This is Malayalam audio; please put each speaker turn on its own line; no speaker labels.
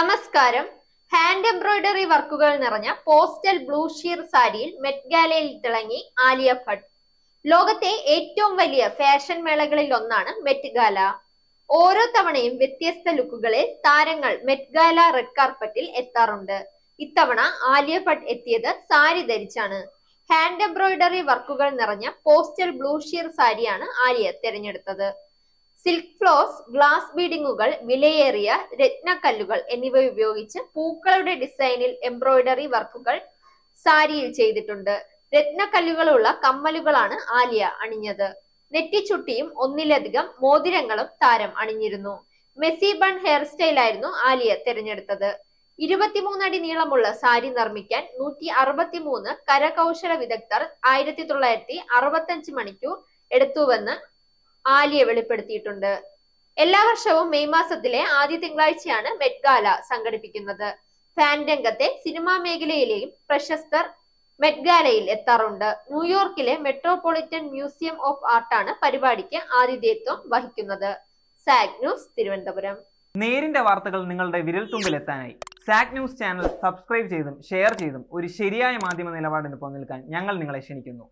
നമസ്കാരം. ഹാൻഡ് എംബ്രോയിഡറി വർക്കുകൾ നിറഞ്ഞ പോസ്റ്റൽ ബ്ലൂ ഷീർ സാരിയിൽ മെറ്റ് ഗാലയിൽ തിളങ്ങി ആലിയ ഭട്ട്. ലോകത്തെ ഏറ്റവും വലിയ ഫാഷൻ മേളകളിൽ ഒന്നാണ് മെറ്റ് ഗാല. ഓരോ തവണയും വ്യത്യസ്ത ലുക്കുകളിൽ താരങ്ങൾ മെറ്റ് ഗാല റെഡ് കാർപ്പറ്റിൽ എത്താറുണ്ട്. ഇത്തവണ ആലിയ ഭട്ട് എത്തിയത് സാരി ധരിച്ചാണ്. ഹാൻഡ് എംബ്രോയിഡറി വർക്കുകൾ നിറഞ്ഞ പോസ്റ്റൽ ബ്ലൂ ഷീർ സാരിയാണ് ആലിയ തിരഞ്ഞെടുത്തത്. സിൽക്ക് ഫ്ലോസ്, ഗ്ലാസ് ബീഡിങ്ങുകൾ, വിലയേറിയ രത്നക്കല്ലുകൾ എന്നിവ ഉപയോഗിച്ച് പൂക്കളുടെ ഡിസൈനിൽ എംബ്രോയിഡറി വർക്കുകൾ സാരിയിൽ ചെയ്തിട്ടുണ്ട്. രത്നക്കല്ലുകളുള്ള കമ്മലുകളാണ് ആലിയ അണിഞ്ഞത്. നെറ്റിച്ചുട്ടിയും ഒന്നിലധികം മോതിരങ്ങളും താരം അണിഞ്ഞിരുന്നു. മെസ്സി ബൺ ഹെയർ സ്റ്റൈലായിരുന്നു ആലിയ തിരഞ്ഞെടുത്തത്. 23 അടി നീളമുള്ള സാരി നിർമ്മിക്കാൻ 163 കരകൗശല വിദഗ്ധർ 1965 മണിക്കൂർ എടുത്തുവെന്ന് ആലിയ വെളിപ്പെടുത്തിയിട്ടുണ്ട്. എല്ലാ വർഷവും മെയ് മാസത്തിലെ ആദ്യ തിങ്കളാഴ്ചയാണ് മെറ്റ് ഗാല സംഘടിപ്പിക്കുന്നത്. ഫാൻ രംഗത്തെ സിനിമാ മേഖലയിലെയും പ്രശസ്തർ മെറ്റ് ഗാലയിൽ എത്താറുണ്ട്. ന്യൂയോർക്കിലെ മെട്രോപൊളിറ്റൻ മ്യൂസിയം ഓഫ് ആർട്ടാണ് പരിപാടിക്ക് ആതിഥേയത്വം വഹിക്കുന്നത്. Zag news, Thiruvananthapuram.
നേരിന്റെ വാർത്തകൾ നിങ്ങളുടെ വിരൽത്തുമ്പിൽ എത്താനായി സാഗ് ന്യൂസ് ചാനൽ സബ്സ്ക്രൈബ് ചെയ്തും ഷെയർ ചെയ്തും ഒരു ശരിയായ മാധ്യമ നിലപാടിന് പോകാൻ ഞങ്ങൾ നിങ്ങളെ ക്ഷണിക്കുന്നു.